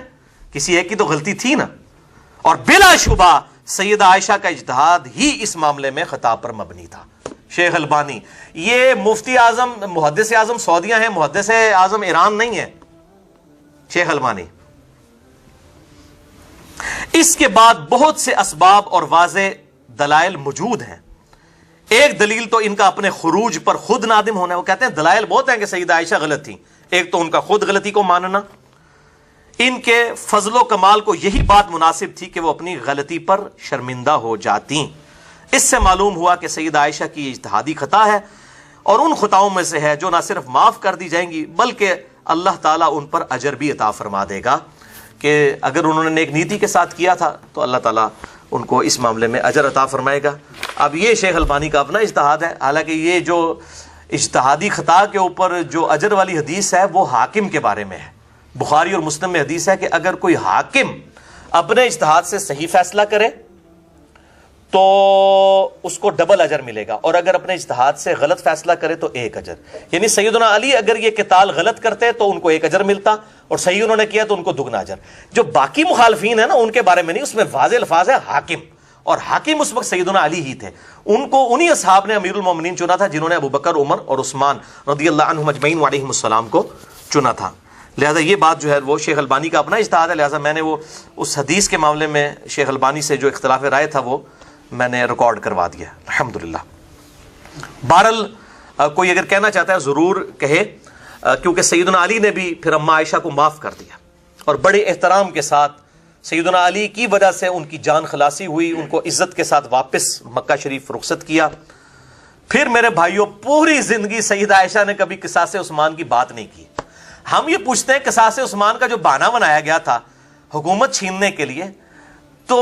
کسی ایک کی تو غلطی تھی نا. اور بلا شبہ سیدہ عائشہ کا اجتہاد ہی اس معاملے میں خطا پر مبنی تھا. شیخ البانی یہ مفتی اعظم محدث اعظم سعودیہ ہیں، محدث اعظم ایران نہیں ہے شیخ البانی. اس کے بعد بہت سے اسباب اور واضح دلائل موجود ہیں. ایک دلیل تو ان کا اپنے خروج پر خود نادم ہونا ہے. وہ کہتے ہیں دلائل بہت ہیں کہ سیدہ عائشہ غلط تھی. ایک تو ان کا خود غلطی کو ماننا، ان کے فضل و کمال کو یہی بات مناسب تھی کہ وہ اپنی غلطی پر شرمندہ ہو جاتی. اس سے معلوم ہوا کہ سیدہ عائشہ کی اجتہادی خطا ہے اور ان خطاؤں میں سے ہے جو نہ صرف معاف کر دی جائیں گی بلکہ اللہ تعالیٰ ان پر اجر بھی عطا فرما دے گا کہ اگر انہوں نے نیک نیتی کے ساتھ کیا تھا تو اللہ تعالیٰ ان کو اس معاملے میں اجر عطا فرمائے گا. اب یہ شیخ البانی کا اپنا اجتہاد ہے، حالانکہ یہ جو اجتہادی خطا کے اوپر جو اجر والی حدیث ہے وہ حاکم کے بارے میں ہے. بخاری اور مسلم میں حدیث ہے کہ اگر کوئی حاکم اپنے اجتہاد سے صحیح فیصلہ کرے تو اس کو ڈبل اجر ملے گا، اور اگر اپنے اجتہاد سے غلط فیصلہ کرے تو ایک اجر. یعنی سیدنا علی اگر یہ قتال غلط کرتے تو ان کو ایک اجر ملتا، اور صحیح انہوں نے کیا تو ان کو دگنا اجر. جو باقی مخالفین ہیں نا ان کے بارے میں نہیں، اس میں واضح الفاظ ہے حاکم، اور حاکم اس وقت سیدنا علی ہی تھے. ان کو انہی اصحاب نے امیر المومنین چنا تھا جنہوں نے ابو بکر، عمر اور عثمان رضی اللہ عنہم اجمعین علیہم السلام کو چنا تھا. لہذا یہ بات جو ہے وہ شیخ البانی کا اپنا اجتہاد ہے. لہذا میں نے وہ اس حدیث کے معاملے میں شیخ البانی سے جو اختلاف رائے تھا وہ میں نے ریکارڈ کروا دیا الحمدللہ. بہرحال کوئی اگر کہنا چاہتا ہے ضرور کہے، کیونکہ سیدنا علی نے بھی پھر اماں عائشہ کو معاف کر دیا اور بڑے احترام کے ساتھ سیدنا علی کی وجہ سے ان کی جان خلاصی ہوئی، ان کو عزت کے ساتھ واپس مکہ شریف رخصت کیا. پھر میرے بھائیوں پوری زندگی سیدہ عائشہ نے کبھی قصاص عثمان کی بات نہیں کی. ہم یہ پوچھتے ہیں قصاص عثمان کا جو بہانہ بنایا گیا تھا حکومت چھیننے کے لیے تو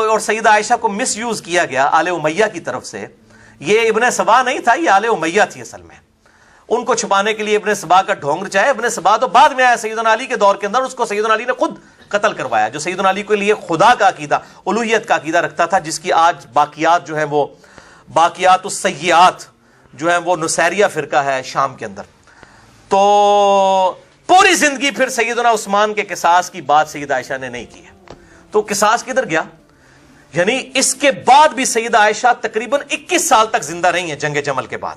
اور سیدہ عائشہ کو مس یوز کیا گیا آل امیہ کی طرف سے، یہ ابن سبا نہیں تھا، یہ آل امیہ تھی اصل میں. ان کو چھپانے کے لیے ابن سبا کا ڈھونگ رچایا. ابن سبا تو بعد میں آیا سیدنا علی کے دور کے اندر، اس کو سیدنا علی نے خود قتل کروایا، جو سیدنا علی کے لیے خدا کا عقیدہ، الوہیت کا عقیدہ رکھتا تھا، جس کی آج باقیات جو ہیں وہ باقیات السیئات جو ہیں وہ نصیریہ فرقہ ہے شام کے اندر. تو پوری زندگی پھر سیدنا عثمان کے قصاص کی بات سیدہ عائشہ نے نہیں کی ہے. تو قصاص کدھر گیا؟ یعنی اس کے بعد بھی سیدہ عائشہ تقریباً 21 سال تک زندہ رہی ہیں جنگ جمل کے بعد.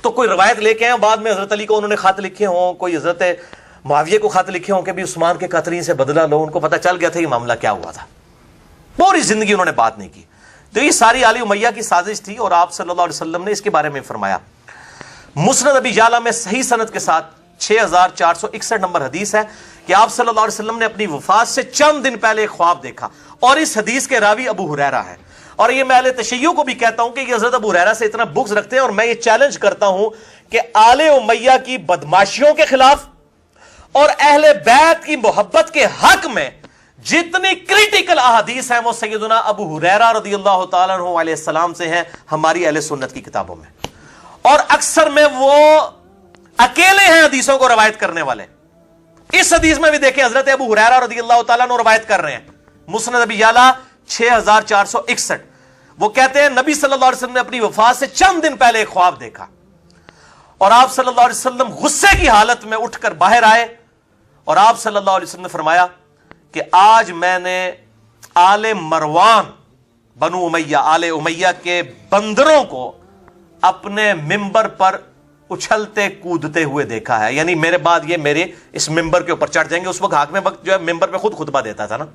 تو کوئی روایت لے کے آئے بعد میں حضرت علی کو انہوں نے خط لکھے ہوں، کوئی حضرت معاویہ کو خط لکھے ہوں کہ بھی عثمان کے قاتلین سے بدلہ لو. ان کو پتہ چل گیا تھا یہ معاملہ کیا ہوا تھا. پوری زندگی انہوں نے بات نہیں کی. تو یہ ساری آل امیہ کی سازش تھی اور آپ صلی اللہ علیہ وسلم نے اس کے بارے میں فرمایا. مسند ابی یعلا میں صحیح سند کے ساتھ 6461 نمبر حدیث ہے کہ آپ صلی اللہ علیہ وسلم نے اپنی وفات سے چند دن پہلے ایک خواب دیکھا، اور اس حدیث کے راوی ابو ہریرہ ہے. اور یہ میں اہل تشیع کو بھی کہتا ہوں کہ یہ حضرت ابو ہریرہ سے اتنا بغض رکھتے ہیں، اور میں یہ چیلنج کرتا ہوں کہ آل امیہ کی بدماشیوں کے خلاف اور اہل بیت کی محبت کے حق میں جتنی کریٹیکل احادیث ہیں وہ سیدنا ابو ہریرہ رضی اللہ تعالیٰ عنہ علیہ السلام سے ہیں ہماری اہل سنت کی کتابوں میں، اور اکثر میں وہ اکیلے ہیں حدیثوں کو روایت کرنے والے. اس حدیث میں بھی دیکھیں حضرت ابو ہریرہ رضی اللہ تعالیٰ عنہ روایت کر رہے ہیں، مسند ابی یعلا 6461. وہ کہتے ہیں نبی صلی اللہ علیہ وسلم نے اپنی وفات سے چند دن پہلے ایک خواب دیکھا، اور آپ صلی اللہ علیہ وسلم غصے کی حالت میں اٹھ کر باہر آئے، اور آپ صلی اللہ علیہ وسلم نے فرمایا کہ آج میں نے آل مروان بنو امیہ، آل امیہ کے بندروں کو اپنے ممبر پر اچھلتے کودتے ہوئے دیکھا ہے. یعنی میرے بعد یہ میرے اس ممبر کے اوپر چڑھ جائیں گے. اس وقت حاکم وقت جو ہے ممبر پہ خود خطبہ دیتا تھا نا.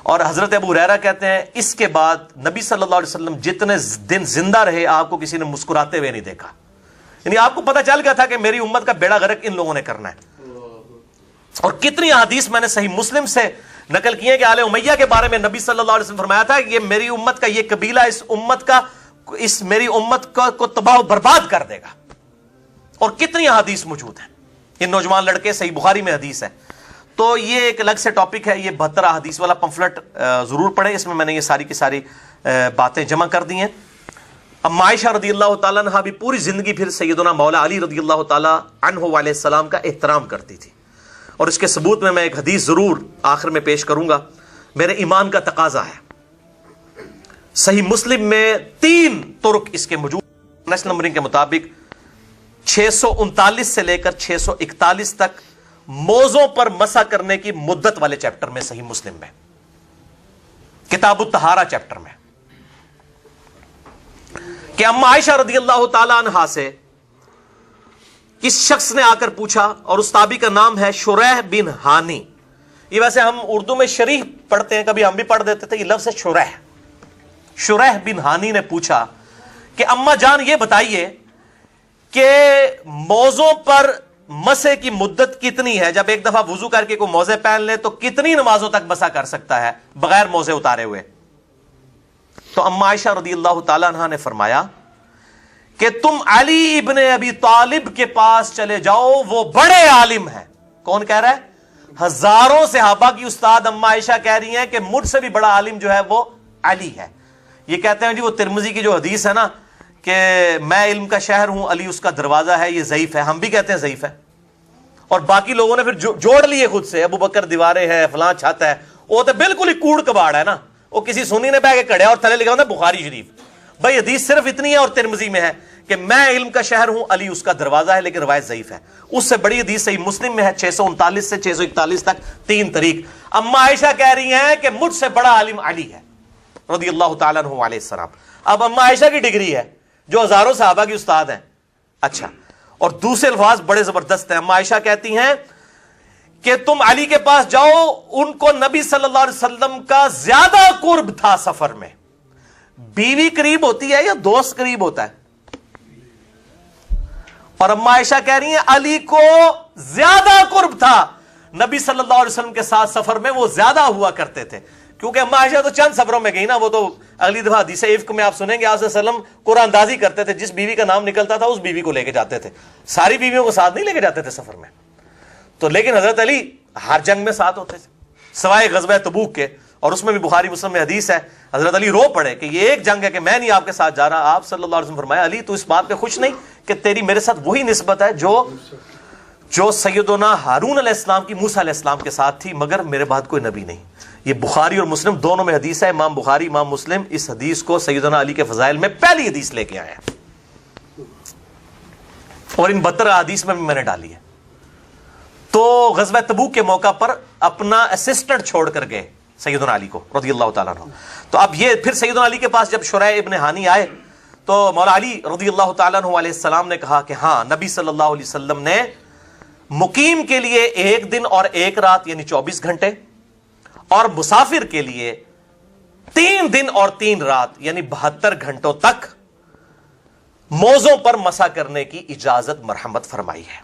اور حضرت ابو ہریرہ کہتے ہیں اس کے بعد نبی صلی اللہ علیہ وسلم جتنے دن زندہ رہے آپ کو کسی نے مسکراتے ہوئے نہیں دیکھا. یعنی آپ کو پتہ چل گیا تھا کہ میری امت کا بیڑا غرق ان لوگوں نے کرنا ہے. اور کتنی احادیث میں نے صحیح مسلم سے نقل کی ہیں کہ آل امیہ کے بارے میں نبی صلی اللہ علیہ وسلم فرمایا تھا کہ یہ میری امت کا یہ قبیلہ میری امت کو تباہ و برباد کر دے گا. اور کتنی احادیث موجود ہیں. یہ نوجوان لڑکے صحیح بخاری میں حدیث ہے. تو یہ ایک الگ سے ٹاپک ہے. یہ 72 احادیث والا پمفلٹ ضرور پڑھیں، اس میں نے یہ ساری کی ساری باتیں جمع کر دی ہیں. اما عائشہ رضی اللہ تعالیٰ عنہ بھی پوری زندگی پھر سیدنا مولا علی رضی اللہ تعالیٰ عنہ علیہ السلام کا احترام کرتی تھی، اور اس کے ثبوت میں ایک حدیث ضرور آخر میں پیش کروں گا. میرے ایمان کا تقاضا ہے. صحیح مسلم میں 3 طرق اس کے موجود، نیشنل نمبرنگ کے مطابق 639 سے لے کر 641 تک موضوع پر مسح کرنے کی مدت والے چیپٹر میں صحیح مسلم میں، کتاب الطہارہ چیپٹر میں، کہ اما عائشہ رضی اللہ تعالی عنہا سے کس شخص نے آ کر پوچھا، اور اس تابعی کا نام ہے شریح بن ہانی. یہ ویسے ہم اردو میں شریح پڑھتے ہیں، کبھی ہم بھی پڑھ دیتے تھے، یہ لفظ ہے شریح. شریح بن ہانی نے پوچھا کہ اما جان یہ بتائیے کہ موضوع پر مسح کی مدت کتنی ہے؟ جب ایک دفعہ وضو کر کے کوئی موزے پہن لے تو کتنی نمازوں تک مسح کر سکتا ہے بغیر موزے اتارے ہوئے؟ تو اما عائشہ رضی اللہ تعالیٰ عنہ نے فرمایا کہ تم علی ابن ابی طالب کے پاس چلے جاؤ، وہ بڑے عالم ہیں. کون کہہ رہا ہے؟ ہزاروں صحابہ کی استاد اما عائشہ کہہ رہی ہیں کہ مجھ سے بھی بڑا عالم جو ہے وہ علی ہے. یہ کہتے ہیں جی وہ ترمذی کی جو حدیث ہے نا کہ میں علم کا شہر ہوں، علی اس کا دروازہ ہے، یہ ضعیف ہے. ہم بھی کہتے ہیں ضعیف ہے، اور باقی لوگوں نے پھر جوڑ لیے خود سے، ابو بکر دیواریں ہے، فلاں چھت ہے. وہ تو بالکل ہی کوڑ کباڑ ہے نا. وہ کسی سنی نے بیٹھ کے کڑیا اور تھلے لکھا ہوتا ہے بخاری شریف. بھائی حدیث صرف اتنی ہے اور ترمذی میں ہے کہ میں علم کا شہر ہوں، علی اس کا دروازہ ہے، لیکن روایت ضعیف ہے. اس سے بڑی حدیث صحیح مسلم میں ہے 639 سے 641 تک 3 طریق. اما عائشہ کہہ رہی ہیں کہ مجھ سے بڑا عالم علی ہے رضی اللہ تعالیٰ عنہ علیہ السلام. اب اما عائشہ کی ڈگری ہے جو ہزاروں صحابہ کی استاد ہیں. اچھا، اور دوسرے الفاظ بڑے زبردست ہیں. اما عائشہ کہتی ہیں کہ تم علی کے پاس جاؤ، ان کو نبی صلی اللہ علیہ وسلم کا زیادہ قرب تھا سفر میں. بیوی قریب ہوتی ہے یا دوست قریب ہوتا ہے؟ اور اما عائشہ کہہ رہی ہیں علی کو زیادہ قرب تھا نبی صلی اللہ علیہ وسلم کے ساتھ سفر میں، وہ زیادہ ہوا کرتے تھے. کیونکہ اما عائشہ تو چند سفروں میں گئی نا. وہ تو اگلی دفعہ حدیث افک میں آپ سنیں گے آپ صلی اللہ علیہ وسلم قرآن اندازی کرتے تھے، جس بیوی کا نام نکلتا تھا اس بیوی کو لے کے جاتے تھے. ساری بیویوں کو ساتھ نہیں لے کے جاتے تھے سفر میں. تو لیکن حضرت علی ہر جنگ میں ساتھ ہوتے تھے سوائے غزوہ تبوک کے، اور اس میں بھی بخاری مسلم میں حدیث ہے حضرت علی رو پڑے کہ یہ ایک جنگ ہے کہ میں نہیں آپ کے ساتھ جا رہا. آپ صلی اللہ علیہ وسلم فرمایا علی تو اس بات پہ خوش نہیں کہ تیری میرے ساتھ وہی نسبت ہے جو سیدنا ہارون علیہ السلام کی موسیٰ علیہ السلام کے ساتھ تھی، مگر میرے بعد کوئی نبی نہیں. یہ بخاری اور مسلم دونوں میں حدیث ہے. امام بخاری امام مسلم اس حدیث کو سیدنا علی کے فضائل میں پہلی حدیث لے کے آئے ہیں، اور ان 72 حدیث میں بھی میں نے ڈالی ہے. تو غزوہ تبوک کے موقع پر اپنا اسسٹنٹ چھوڑ کر گئے سیدنا علی کو رضی اللہ تعالیٰ عنہ. تو اب یہ پھر سیدنا علی کے پاس جب شریح ابن ہانی آئے تو مولا علی رضی اللہ تعالیٰ عنہ علیہ السلام نے کہا کہ ہاں نبی صلی اللہ علیہ وسلم نے مقیم کے لیے 1 دن اور 1 رات یعنی 24 گھنٹے، اور مسافر کے لیے 3 دن اور 3 رات یعنی 72 گھنٹوں تک موضوع پر مسح کرنے کی اجازت مرحمت فرمائی ہے.